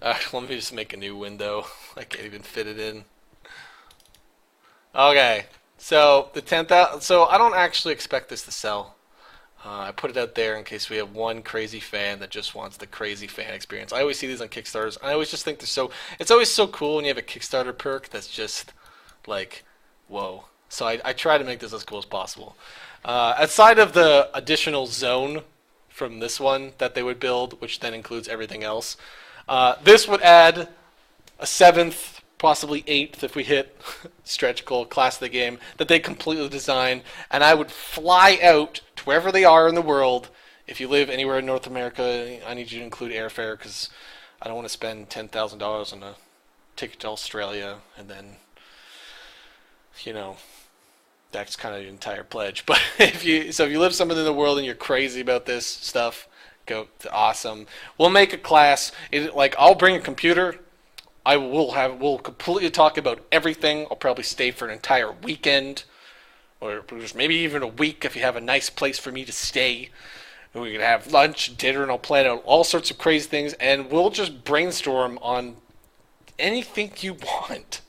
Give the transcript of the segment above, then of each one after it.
Let me just make a new window. I can't even fit it in. Okay, so the 10,000. So I don't actually expect this to sell. I put it out there in case we have one crazy fan that just wants the crazy fan experience. I always see these on Kickstarters. I always just think they're so. It's always so cool when you have a Kickstarter perk that's just like, whoa. So I try to make this as cool as possible. Outside of the additional zone from this one that they would build, which then includes everything else, this would add a seventh, possibly eighth if we hit stretch goal class of the game that they completely designed, and I would fly out to wherever they are in the world. If you live anywhere in North America, I need you to include airfare because I don't want to spend $10,000 on a ticket to Australia and then, you know, that's kind of the entire pledge. But if you live somewhere in the world and you're crazy about this stuff, go to awesome. We'll make a class. I'll bring a computer. We'll completely talk about everything. I'll probably stay for an entire weekend, or maybe even a week if you have a nice place for me to stay. We can have lunch, dinner, and I'll plan out all sorts of crazy things, and we'll just brainstorm on anything you want.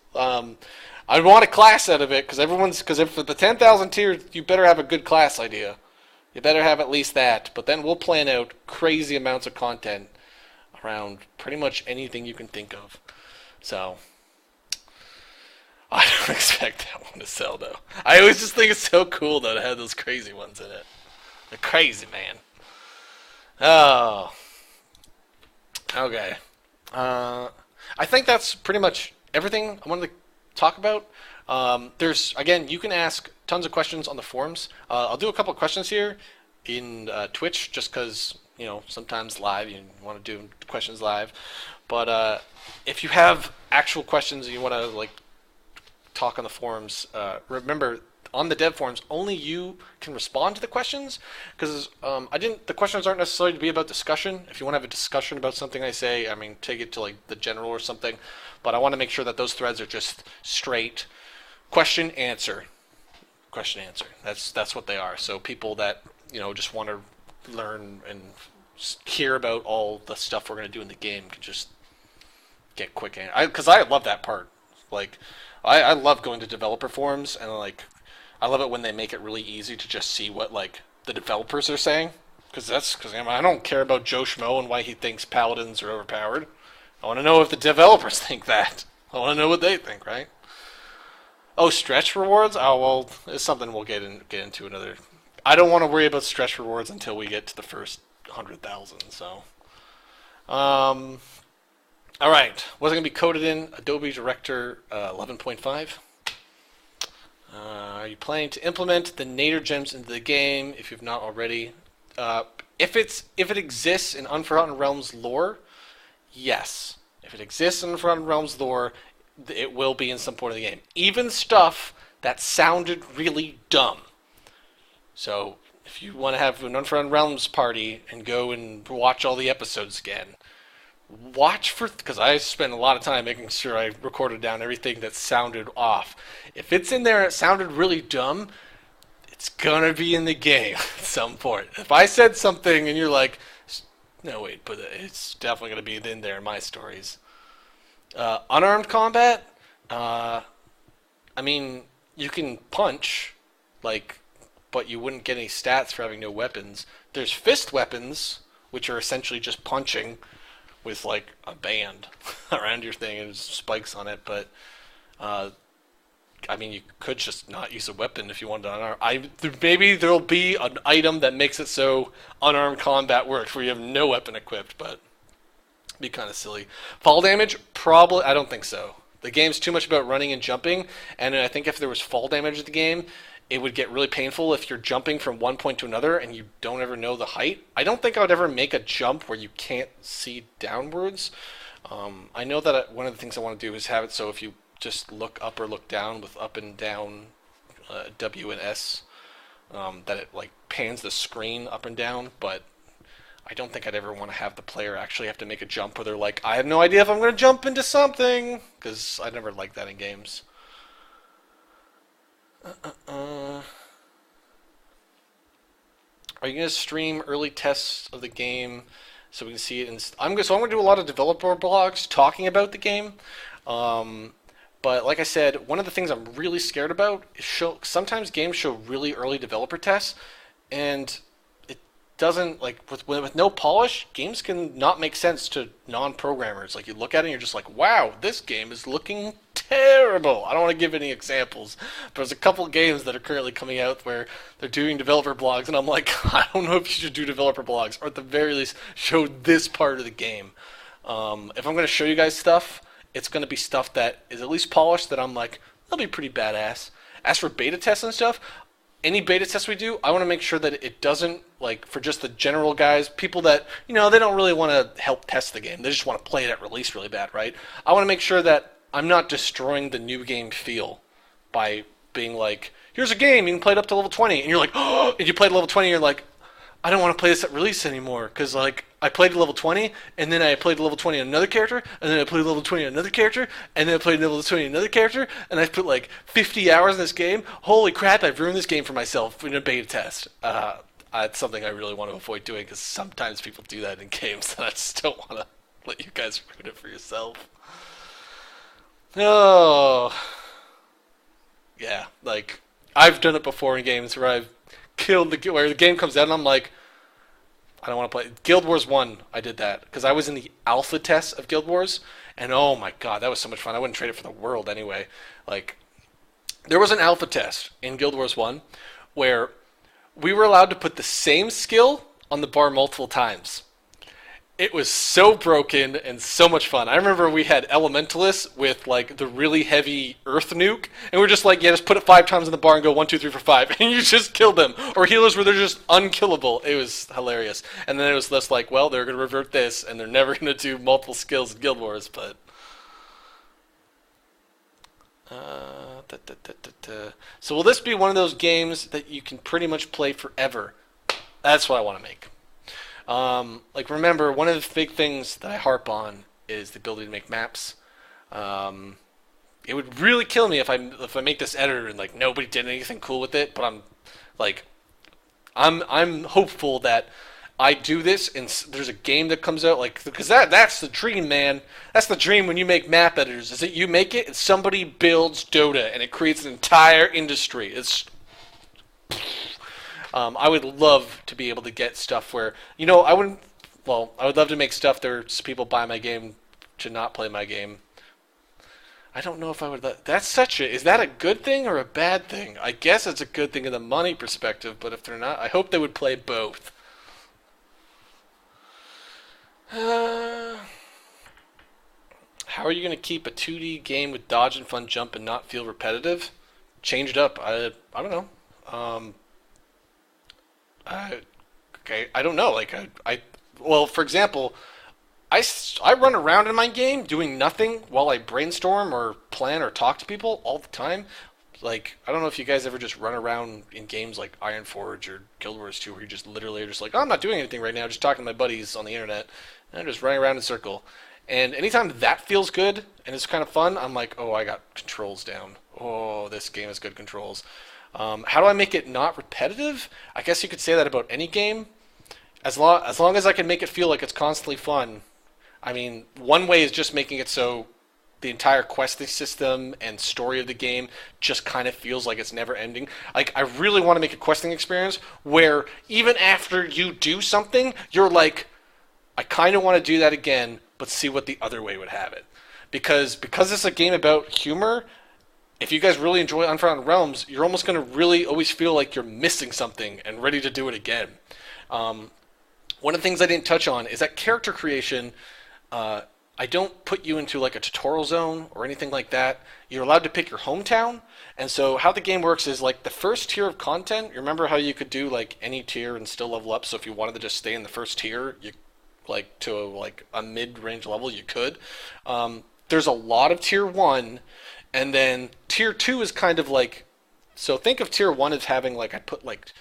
I want a class out of it because if for the 10,000 tier, you better have a good class idea. You better have at least that. But then we'll plan out crazy amounts of content around pretty much anything you can think of. So, I don't expect that one to sell, though. I always just think it's so cool, though, to have those crazy ones in it. They're crazy, man. Oh. Okay. I think that's pretty much everything I wanted to talk about. Again, you can ask tons of questions on the forums. I'll do a couple of questions here in Twitch, just because, sometimes live, you want to do questions live. But if you have actual questions and you want to talk on the forums, remember on the dev forums only you can respond to the questions because the questions aren't necessarily to be about discussion. If you want to have a discussion about something I say, take it to the general or something. But I want to make sure that those threads are just straight question answer. Question answer. That's what they are. So people that just want to learn and hear about all the stuff we're going to do in the game can just get quick answers. Because I love that part. I love going to developer forums and I love it when they make it really easy to just see what the developers are saying. Because I don't care about Joe Schmo and why he thinks paladins are overpowered. I want to know if the developers think that. I want to know what they think, right? Oh, stretch rewards? Oh, well, it's something we'll get into another. I don't want to worry about stretch rewards until we get to the first 100,000. So, all right. What's it going to be coded in? Adobe Director 11.5. Are you planning to implement the Nader gems into the game if you've not already? If it exists in Unforgotten Realms lore, yes. If it exists in Unforgotten Realms lore, it will be in some point of the game. Even stuff that sounded really dumb. So, if you want to have an Unforgotten Realms party and go and watch all the episodes again, because I spent a lot of time making sure I recorded down everything that sounded off. If it's in there and it sounded really dumb, it's gonna be in the game at some point. If I said something and you're like, no wait, but it's definitely gonna be in there in my stories. Unarmed combat, you can punch, but you wouldn't get any stats for having no weapons. There's fist weapons, which are essentially just punching with a band around your thing and spikes on it, but you could just not use a weapon if you wanted to unarm. Maybe there'll be an item that makes it so unarmed combat works where you have no weapon equipped, but it'd be kind of silly. Fall damage? Probably. I don't think so. The game's too much about running and jumping, and I think if there was fall damage in the game, it would get really painful if you're jumping from one point to another and you don't ever know the height. I don't think I would ever make a jump where you can't see downwards. I know that one of the things I want to do is have it so if you just look up or look down with up and down W and S, that it pans the screen up and down, but I don't think I'd ever want to have the player actually have to make a jump where they're like, I have no idea if I'm going to jump into something, because I never like that in games. Are you going to stream early tests of the game so we can see it. I'm going to do a lot of developer blogs talking about the game. But like I said, one of the things I'm really scared about is sometimes games show really early developer tests, and it doesn't, like, with no polish, games can not make sense to non-programmers. Like, you look at it and you're just like, wow, this game is looking terrible. I don't want to give any examples, but there's a couple games that are currently coming out where they're doing developer blogs, and I'm like, I don't know if you should do developer blogs, or at the very least, show this part of the game. If I'm going to show you guys stuff, it's going to be stuff that is at least polished, that I'm like, that'll be pretty badass. As for beta tests and stuff, any beta tests we do, I want to make sure that it doesn't, like, for just the general guys, people that, you know, they don't really want to help test the game. They just want to play it at release really bad, right? I want to make sure that I'm not destroying the new game feel by being like, here's a game, you can play it up to level 20. And you're like, oh, and you play it level 20, and you're like, I don't want to play this at release anymore, because, like, I played at level 20, and then I played level 20 on another character, and then I played level 20 on another character, and then I played level 20 on another character, and I've put, like, 50 hours in this game. Holy crap, I've ruined this game for myself in a beta test. It's something I really want to avoid doing, because sometimes people do that in games, and I just don't want to let you guys ruin it for yourself. Oh. Yeah, like, I've done it before in games where I've killed where the game comes out and I'm like, I don't want to play. Guild Wars 1, I did that because I was in the alpha test of Guild Wars, and oh my god, that was so much fun. I wouldn't trade it for the world anyway. Like, there was an alpha test in Guild Wars 1 where we were allowed to put the same skill on the bar multiple times. It was so broken and so much fun. I remember we had elementalists with, like, the really heavy earth nuke, and we're just like, yeah, just put it 5 times in the bar and go 1, 2, 3, 4, 5, and you just kill them. Or healers where they're just unkillable. It was hilarious. And then it was less like, well, they're going to revert this, and they're never going to do multiple skills in Guild Wars, but... So will this be one of those games that you can pretty much play forever? That's what I want to make. Like, remember, one of the big things that I harp on is the ability to make maps. It would really kill me if I make this editor and, like, nobody did anything cool with it. But I'm hopeful that I do this and there's a game that comes out, like, because that's the dream, man. That's the dream when you make map editors. Is that you make it and somebody builds Dota and it creates an entire industry. It's I would love to be able to get stuff where, you know, I would love to make stuff where people buy my game to not play my game. I don't know if I would is that a good thing or a bad thing? I guess it's a good thing in the money perspective, but if they're not, I hope they would play both. How are you going to keep a 2D game with dodge and fun jump and not feel repetitive? Change it up. I don't know. Okay, I don't know. Like, well, for example, I run around in my game doing nothing while I brainstorm or plan or talk to people all the time. Like, I don't know if you guys ever just run around in games like Iron Forge or Guild Wars 2 where you just literally are just like, oh, I'm not doing anything right now, just talking to my buddies on the internet, and I'm just running around in a circle. And anytime that feels good and it's kind of fun, I'm like, oh, I got controls down. Oh, this game has good controls. How do I make it not repetitive? I guess you could say that about any game. As long as I can make it feel like it's constantly fun. I mean, one way is just making it so the entire questing system and story of the game just kind of feels like it's never ending. Like, I really want to make a questing experience where even after you do something, you're like, I kind of want to do that again, but see what the other way would have it. Because it's a game about humor, if you guys really enjoy Unforgotten Realms, you're almost going to really always feel like you're missing something and ready to do it again. One of the things I didn't touch on is that character creation, I don't put you into like a tutorial zone or anything like that. You're allowed to pick your hometown. And so how the game works is, like, the first tier of content, you remember how you could do like any tier and still level up? So if you wanted to just stay in the first tier, you like to like a mid-range level, you could. There's a lot of tier 1, and then tier 2 is kind of like, so think of tier 1 as having, like, I put like,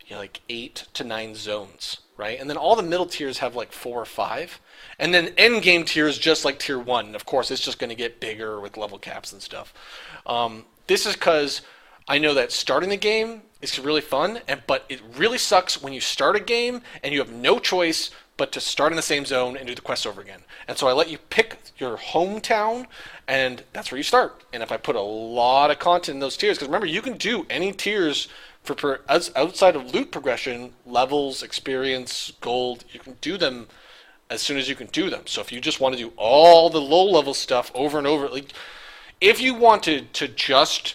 you know, like 8 to 9 zones, right? And then all the middle tiers have like 4 or 5. And then end game tier is just like tier 1. And of course, it's just going to get bigger with level caps and stuff. This is because I know that starting the game, It's really fun, but it really sucks when you start a game and you have no choice but to start in the same zone and do the quest over again. And so I let you pick your hometown, and that's where you start. And if I put a lot of content in those tiers, because remember, you can do any tiers for outside of loot progression, levels, experience, gold, you can do them as soon as you can do them. So if you just want to do all the low level stuff over and over, like if you wanted to just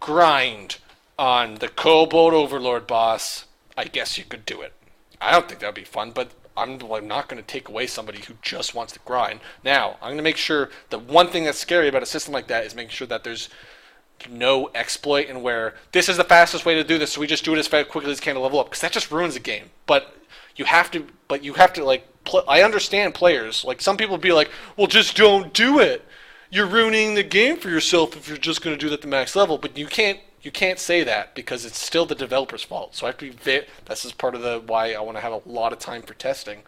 grind on the Kobold Overlord boss, I guess you could do it. I don't think that would be fun, but I'm not going to take away somebody who just wants to grind. Now, I'm going to make sure the one thing that's scary about a system like that is making sure that there's no exploit and where this is the fastest way to do this, so we just do it as fast quickly as we can to level up, because that just ruins the game. But you have to like. I understand players. Like some people be like, well, just don't do it. You're ruining the game for yourself if you're just going to do that at the max level. But you can't say that because it's still the developer's fault. So I have to be this is part of the why I want to have a lot of time for testing.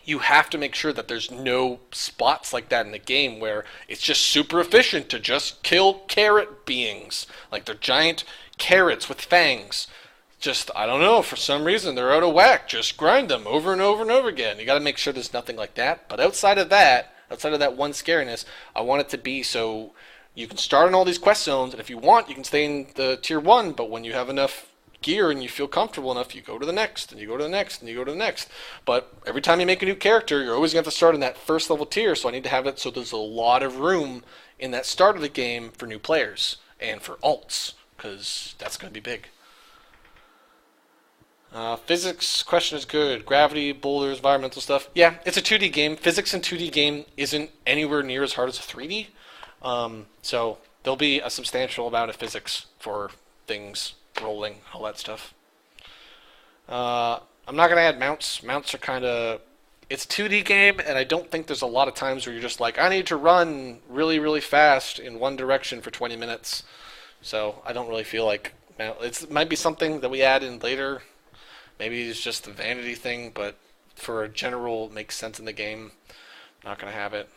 You have to make sure that there's no spots like that in the game where it's just super efficient to just kill carrot beings. Like they're giant carrots with fangs. Just, I don't know, for some reason they're out of whack. Just grind them over and over and over again. You got to make sure there's nothing like that. But outside of that one scariness, I want it to be so you can start in all these quest zones, and if you want, you can stay in the tier 1, but when you have enough gear and you feel comfortable enough, you go to the next, and you go to the next, and you go to the next. But every time you make a new character, you're always going to have to start in that first level tier, so I need to have it so there's a lot of room in that start of the game for new players, and for alts, because that's going to be big. Physics question is good. Gravity, boulders, environmental stuff. Yeah, it's a 2D game. Physics in 2D game isn't anywhere near as hard as a 3D. So there'll be a substantial amount of physics for things rolling, all that stuff. I'm not going to add mounts. Mounts are kind of... It's a 2D game, and I don't think there's a lot of times where you're just like, I need to run really, really fast in one direction for 20 minutes. So I don't really feel like... It might be something that we add in later. Maybe it's just a vanity thing, but for a general makes sense in the game, not going to have it.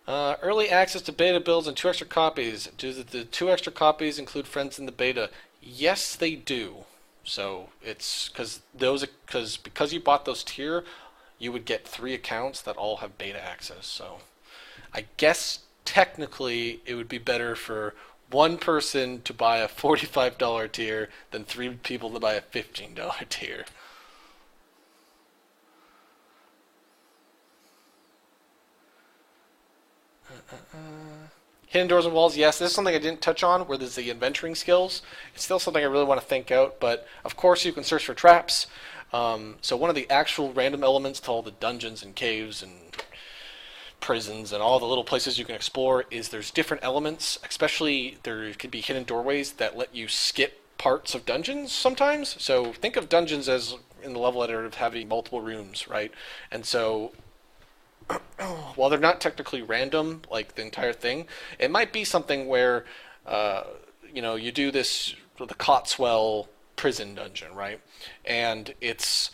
Early access to beta builds and 2 extra copies. Do the 2 extra copies include friends in the beta? Yes, they do. So it's because you bought those tier, you would get 3 accounts that all have beta access. So I guess technically it would be better for one person to buy a $45 tier than 3 people to buy a $15 tier. Hidden doors and walls, yes. This is something I didn't touch on, where there's the inventorying skills. It's still something I really want to think out, but of course you can search for traps. So one of the actual random elements to all the dungeons and caves and prisons and all the little places you can explore is there's different elements, especially there could be hidden doorways that let you skip parts of dungeons sometimes. So think of dungeons as in the level editor of having multiple rooms, right? And so while they're not technically random, like the entire thing, it might be something where you do this, the Cotswell prison dungeon, right? And it's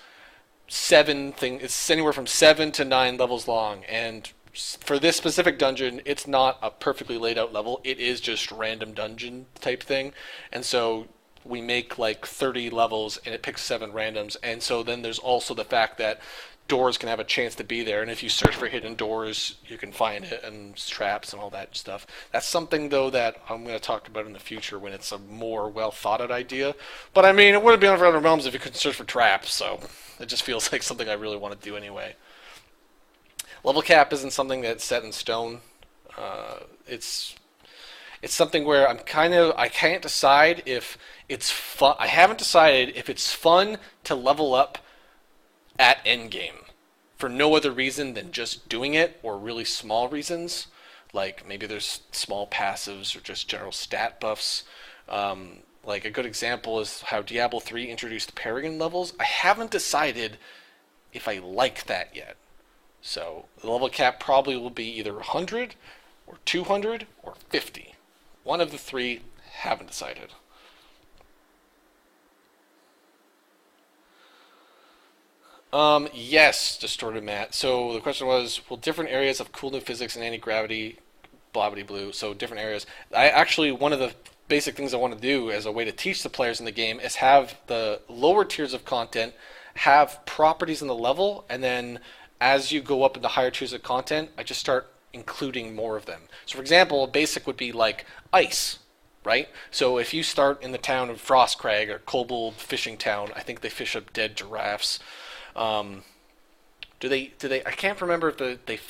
anywhere from 7 to 9 levels long, and for this specific dungeon, it's not a perfectly laid out level. It is just random dungeon type thing. And so we make like 30 levels and it picks 7 randoms. And so then there's also the fact that doors can have a chance to be there. And if you search for hidden doors, you can find it, and traps and all that stuff. That's something though that I'm going to talk about in the future when it's a more well thought out idea. But I mean, it wouldn't be Unforgotten Realms if you couldn't search for traps. So it just feels like something I really want to do anyway. Level cap isn't something that's set in stone. It's something where I can't decide if it's fun. I haven't decided if it's fun to level up at endgame for no other reason than just doing it, or really small reasons, like maybe there's small passives or just general stat buffs. Like a good example is how Diablo 3 introduced Paragon levels. I haven't decided if I like that yet. So the level cap probably will be either 100 or 200 or 50. One of the 3, haven't decided. Yes, distorted Matt. So the question was, will different areas of cool new physics and anti-gravity, blah blah blue? So different areas. I actually one of the basic things I want to do as a way to teach the players in the game is have the lower tiers of content have properties in the level, and then as you go up into higher tiers of content, I just start including more of them. So, for example, a basic would be like ice, right? So if you start in the town of Frostcrag or Kobold Fishing Town, I think they fish up dead giraffes. Um, do they? Do they? I can't remember if they.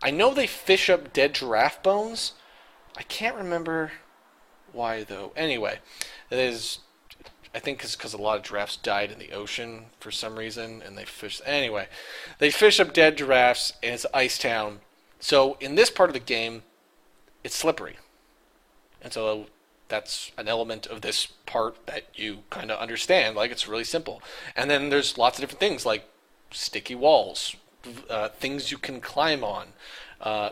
I know they fish up dead giraffe bones. I can't remember why though. Anyway, it is. I think it's because a lot of giraffes died in the ocean for some reason, and they fish. Anyway, they fish up dead giraffes, and it's Ice Town. So in this part of the game, it's slippery, and so that's an element of this part that you kind of understand. Like it's really simple. And then there's lots of different things like sticky walls, things you can climb on,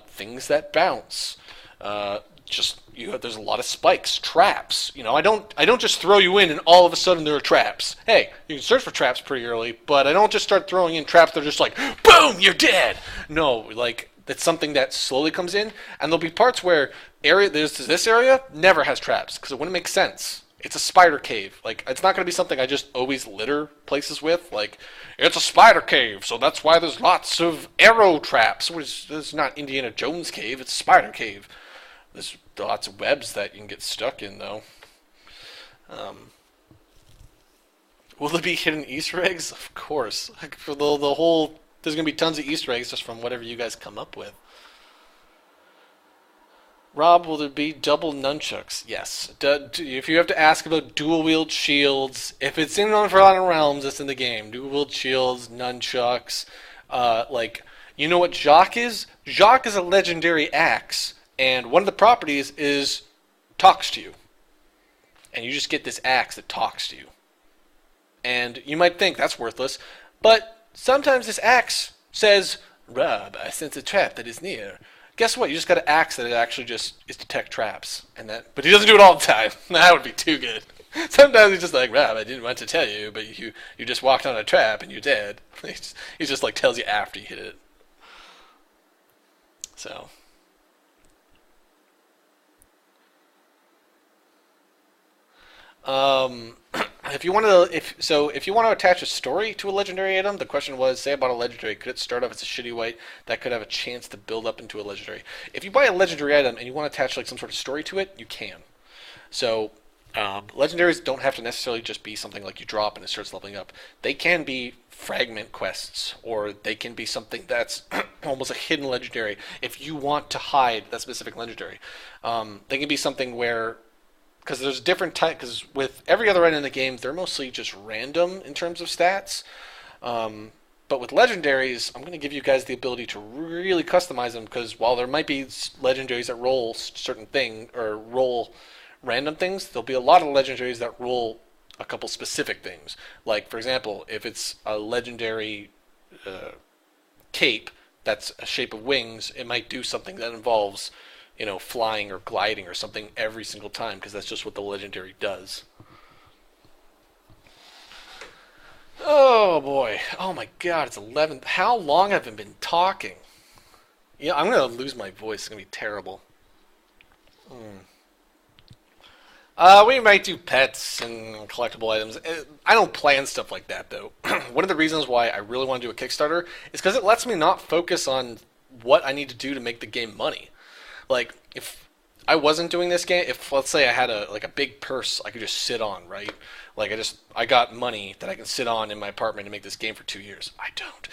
things that bounce. There's a lot of spikes, traps. I don't just throw you in and all of a sudden there are traps. Hey, you can search for traps pretty early, but I don't just start throwing in traps that are just like boom, you're dead. No, like that's something that slowly comes in, and there'll be parts where this area never has traps because it wouldn't make sense. It's a spider cave. Like it's not going to be something I just always litter places with. Like it's a spider cave, so that's why there's lots of arrow traps. Which is not Indiana Jones cave. It's a spider cave. There's lots of webs that you can get stuck in, though. Will there be hidden Easter eggs? Of course. Like for the whole, there's going to be tons of Easter eggs just from whatever you guys come up with. Rob, will there be double nunchucks? Yes. If you have to ask about dual-wield shields, if it's in Unforgotten Realms, it's in the game. Dual-wield shields, nunchucks. You know what Jacques is? Jacques is a legendary axe. And one of the properties is talks to you. And you just get this axe that talks to you. And you might think that's worthless, but sometimes this axe says, Rob, I sense a trap that is near. Guess what? You just got an axe that it actually just is detect traps. But he doesn't do it all the time. That would be too good. Sometimes he's just like, Rob, I didn't want to tell you, but you just walked on a trap and you're dead. He just like tells you after you hit it. So... if you want to attach a story to a legendary item, the question was, say about a legendary, could it start off as a shitty white that could have a chance to build up into a legendary? If you buy a legendary item and you want to attach like some sort of story to it, you can. So legendaries don't have to necessarily just be something like you drop and it starts leveling up. They can be fragment quests, or they can be something that's almost a hidden legendary. If you want to hide that specific legendary, they can be something where. Because there's different types. Because with every other item in the game, they're mostly just random in terms of stats. But with legendaries, I'm going to give you guys the ability to really customize them. Because while there might be legendaries that roll certain things or roll random things, there'll be a lot of legendaries that roll a couple specific things. Like, for example, if it's a legendary cape that's a shape of wings, it might do something that involves flying or gliding or something every single time, because that's just what the legendary does. Oh boy. Oh my god, it's 11. How long have I been talking? Yeah, I'm going to lose my voice. It's going to be terrible. We might do pets and collectible items. I don't plan stuff like that, though. One of the reasons why I really want to do a Kickstarter is because it lets me not focus on what I need to do to make the game money. Like, if I wasn't doing this game, if let's say I had a big purse I could just sit on, right? Like I got money that I can sit on in my apartment and make this game for 2 years. I don't.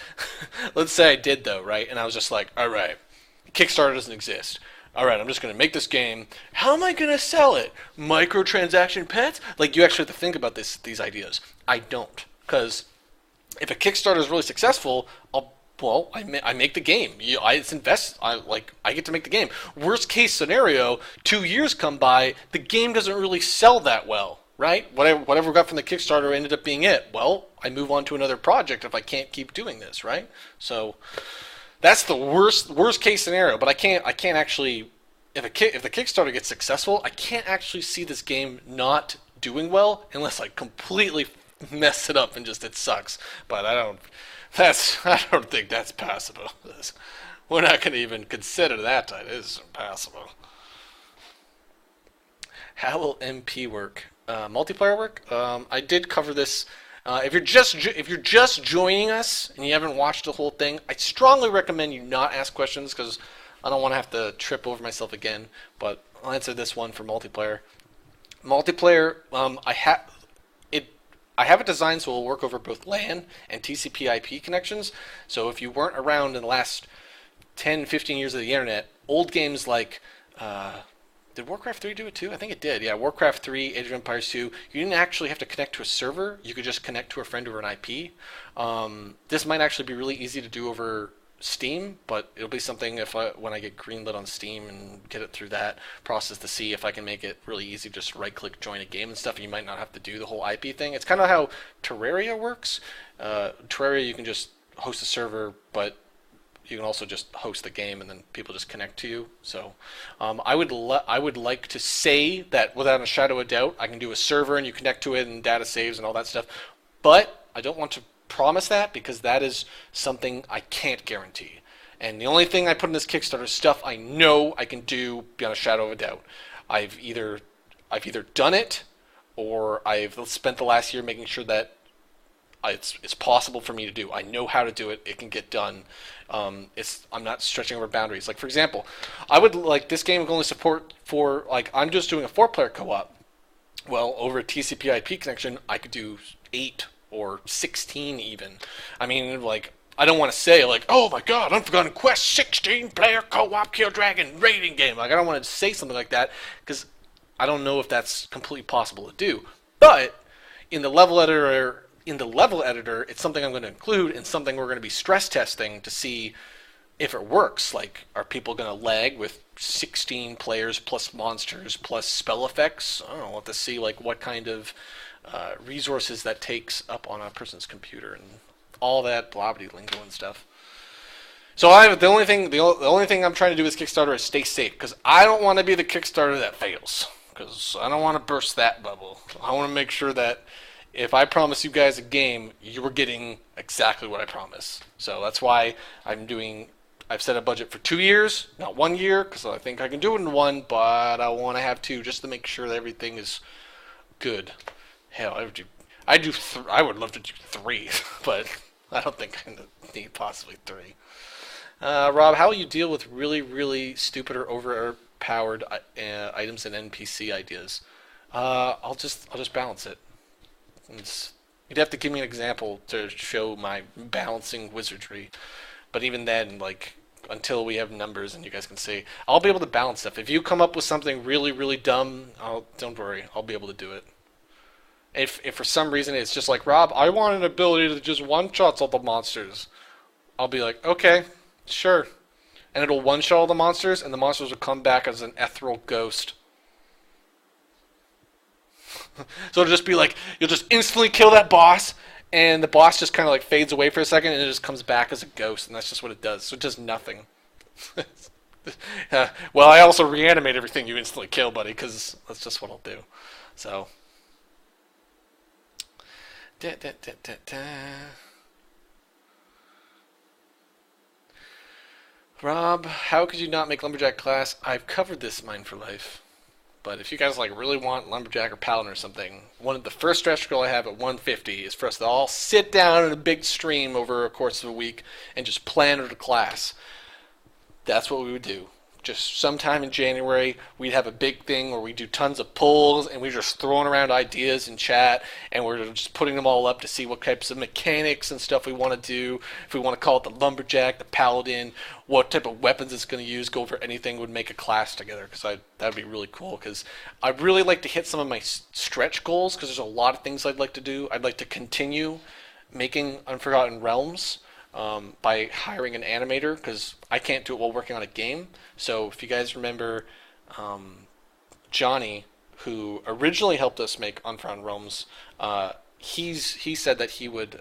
Let's say I did though, right? And I was just like, all right, Kickstarter doesn't exist. All right, I'm just going to make this game. How am I going to sell it? Microtransaction pets? Like, you actually have to think about these ideas. I don't, because if a Kickstarter is really successful, I make the game. I get to make the game. Worst case scenario, 2 years come by, the game doesn't really sell that well, right? Whatever we got from the Kickstarter ended up being it. Well, I move on to another project if I can't keep doing this, right? So that's the worst case scenario. But I can't actually, if the Kickstarter gets successful, I can't actually see this game not doing well unless I completely mess it up and just it sucks. But I don't think that's passable. We're not going to even consider that. It is impossible. How will MP work? Multiplayer work? I did cover this. If you're just joining us and you haven't watched the whole thing, I strongly recommend you not ask questions because I don't want to have to trip over myself again. But I'll answer this one for multiplayer. Multiplayer, I have it designed so it will work over both LAN and TCP/IP connections. So if you weren't around in the last 10, 15 years of the internet, old games like did Warcraft 3 do it too? I think it did. Yeah, Warcraft 3, Age of Empires 2. You didn't actually have to connect to a server. You could just connect to a friend over an IP. This might actually be really easy to do over Steam, but it'll be something when I get greenlit on Steam and get it through that process to see if I can make it really easy. Just right-click, join a game and stuff. And you might not have to do the whole IP thing. It's kind of how Terraria works. Terraria, you can just host a server, but you can also just host the game and then people just connect to you. So I would like to say that without a shadow of doubt, I can do a server and you connect to it and data saves and all that stuff. But I don't want to promise that because that is something I can't guarantee. And the only thing I put in this Kickstarter is stuff I know I can do beyond a shadow of a doubt. I've either done it or I've spent the last year making sure that it's possible for me to do. I know how to do it. It can get done. I'm not stretching over boundaries. Like for example, I would like this game can only support for like I'm just doing a 4-player co-op. Well, over a TCP/IP connection, I could do 8 or 16 even. I mean, like I don't want to say like, oh my God, Unforgotten Quest 16-player co-op Kill Dragon raiding game. Like I don't want to say something like that because I don't know if that's completely possible to do. But in the level editor. It's something I'm going to include and something we're going to be stress testing to see if it works. Like, are people going to lag with 16 players plus monsters plus spell effects? I don't know. We'll have to see like what kind of resources that takes up on a person's computer and all that blobbity lingo and stuff. So the only thing I'm trying to do with Kickstarter is stay safe because I don't want to be the Kickstarter that fails because I don't want to burst that bubble. I want to make sure that if I promise you guys a game, you are getting exactly what I promise. So that's why I've set a budget for 2 years, not 1 year, because I think I can do it in 1, but I want to have 2 just to make sure that everything is good. Hell, I would love to do 3, but I don't think I need possibly 3. Rob, how will you deal with really, really stupid or overpowered items and NPC ideas? I'll just balance it. You'd have to give me an example to show my balancing wizardry. But even then, like, until we have numbers and you guys can see, I'll be able to balance stuff. If you come up with something really, really dumb, don't worry, I'll be able to do it. If for some reason it's just like, Rob, I want an ability to just one-shot all the monsters, I'll be like, okay, sure. And it'll one-shot all the monsters, and the monsters will come back as an ethereal ghost. So it'll just be like, you'll just instantly kill that boss, and the boss just kind of like fades away for a second, and it just comes back as a ghost, and that's just what it does. So it does nothing. Well, I also reanimate everything you instantly kill, buddy, because that's just what I'll do. So. Rob, how could you not make Lumberjack class? I've covered this Mine for Life. But if you guys like really want Lumberjack or Paladin or something, one of the first stretch goal I have at 150 is for us to all sit down in a big stream over a course of a week and just plan out a class. That's what we would do. Just sometime in January, we'd have a big thing where we do tons of polls and we're just throwing around ideas in chat and we're just putting them all up to see what types of mechanics and stuff we want to do. If we want to call it the Lumberjack, the Paladin, what type of weapons it's going to use, go over anything, would make a class together because that would be really cool because I'd really like to hit some of my stretch goals because there's a lot of things I'd like to do. I'd like to continue making Unforgotten Realms. By hiring an animator because I can't do it while working on a game. So if you guys remember Johnny, who originally helped us make Unforgotten Realms, he said that he would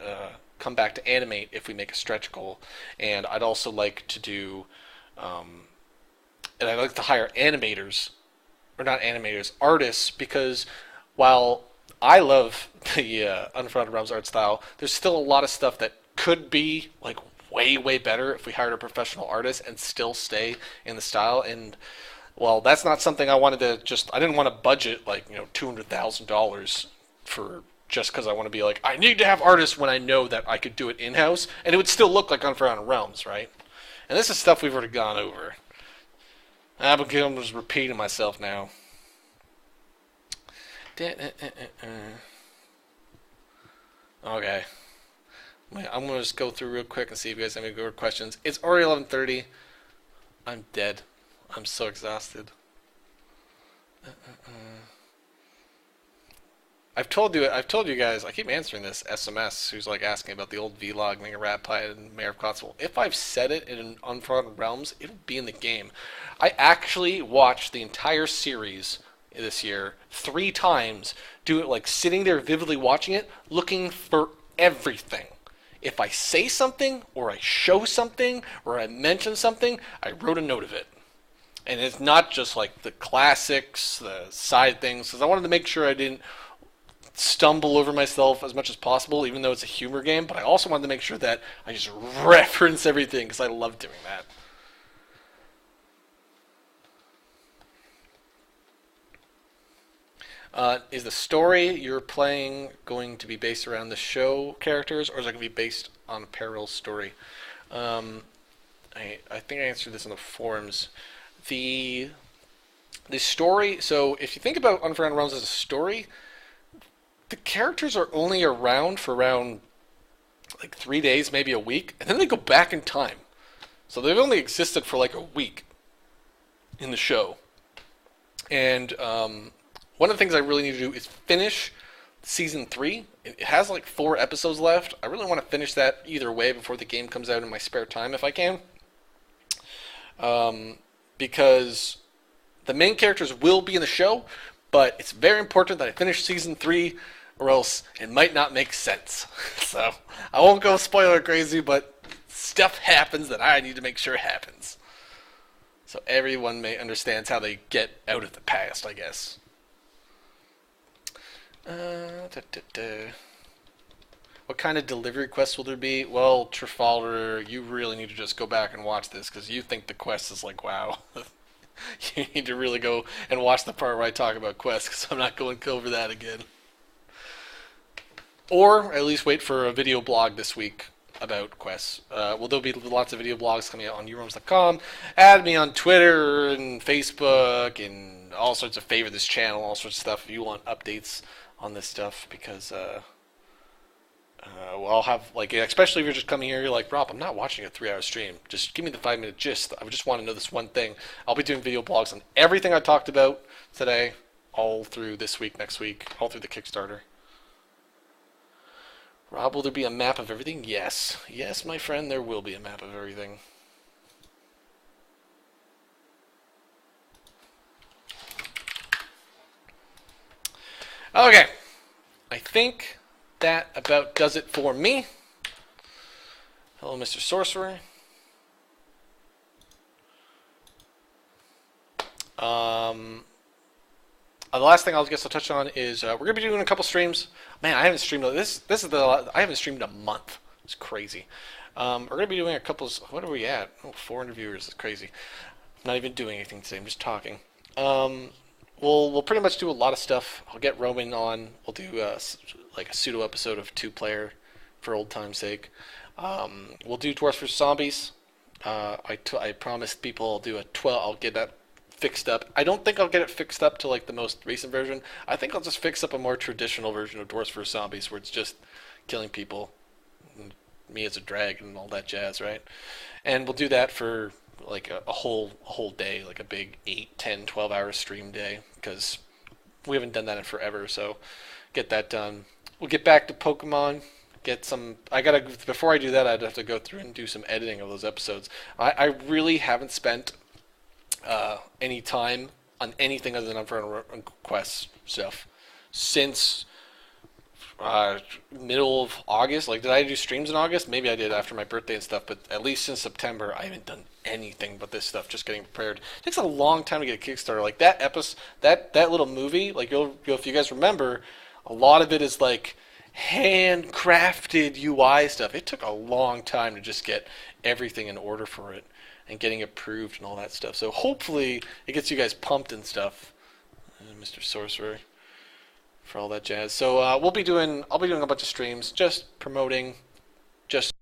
come back to animate if we make a stretch goal. And I'd also like to do, and I'd like to hire animators, or not animators, artists, because while I love the Unforgotten Realms art style. There's still a lot of stuff that could be like way better if we hired a professional artist and still stay in the style. And well, that's not something I wanted to just. I didn't want to budget like $200,000 for just because I want to be like I need to have artists when I know that I could do it in house and it would still look like Unforgotten Realms, right? And this is stuff we've already gone over. I'm just repeating myself now. Okay. I'm going to just go through real quick and see if you guys have any good questions. It's already 11:30. I'm dead. I'm so exhausted. I've told you guys, I keep answering this SMS who's like asking about the old vlog, Mega Rat Pie, and Mayor of Cotswold. If I've said it in Unforgotten Realms, it'll be in the game. I actually watched the entire series this year 3 times, do it like sitting there vividly watching it, looking for everything. If I say something, or I show something, or I mention something, I wrote a note of it. And it's not just like the classics, the side things, because I wanted to make sure I didn't stumble over myself as much as possible, even though it's a humor game, but I also wanted to make sure that I just reference everything, because I love doing that. Is the story you're playing going to be based around the show characters, or is it going to be based on a parallel story? I think I answered this in the forums. The story, so if you think about Unforgotten Realms as a story, the characters are only around for around like 3 days, maybe a week, and then they go back in time. So they've only existed for like a week in the show. And one of the things I really need to do is finish season 3. It has like 4 episodes left. I really want to finish that either way before the game comes out in my spare time if I can. Because the main characters will be in the show, but it's very important that I finish season 3 or else it might not make sense. So I won't go spoiler crazy, but stuff happens that I need to make sure happens. So everyone understands how they get out of the past, I guess. What kind of delivery quests will there be? Well, Trafalgar, you really need to just go back and watch this, because you think the quest is like, wow. You need to really go and watch the part where I talk about quests, because I'm not going over that again. Or at least wait for a video blog this week about quests. Well, there'll be lots of video blogs coming out on uRooms.com. Add me on Twitter and Facebook and all sorts of favorite this channel, all sorts of stuff if you want updates on this stuff, because well, I'll have, like, especially if you're just coming here, you're like, Rob, I'm not watching a 3-hour stream. Just give me the 5-minute gist. I just want to know this one thing. I'll be doing video blogs on everything I talked about today, all through this week, next week, all through the Kickstarter. Rob, will there be a map of everything? Yes. Yes, my friend, there will be a map of everything. Okay. I think that about does it for me. Hello, Mr. Sorcerer. The last thing I'll touch on is we're gonna be doing a couple streams. Man, I haven't streamed I haven't streamed a month. It's crazy. We're gonna be doing a couple. What are we at? Oh, 400 viewers. It's crazy. I'm not even doing anything today. I'm just talking. We'll pretty much do a lot of stuff. I'll get Roman on. We'll do like a pseudo episode of 2-player for old time's sake. We'll do Dwarfs vs Zombies. I promised people I'll do a 12. I'll get that fixed up. I don't think I'll get it fixed up to like the most recent version. I think I'll just fix up a more traditional version of Dwarfs vs Zombies where it's just killing people, and me as a dragon and all that jazz, right? And we'll do that for like a whole day, like a big 8, 10, 12-hour stream day, because we haven't done that in forever. So get that done. We'll get back to Pokemon. Before I do that, I'd have to go through and do some editing of those episodes. I really haven't spent any time on anything other than Unforgotten Quest stuff since middle of August. Like, did I do streams in August? Maybe I did after my birthday and stuff, but at least since September, I haven't done anything but this stuff, just getting prepared. It takes a long time to get a Kickstarter. Like, that little movie, like, if you guys remember, A lot of it is like handcrafted UI stuff. It took a long time to just get everything in order for it and getting approved and all that stuff. So hopefully it gets you guys pumped and stuff, Mr. Sorcerer, for all that jazz. So I'll be doing a bunch of streams, just promoting, just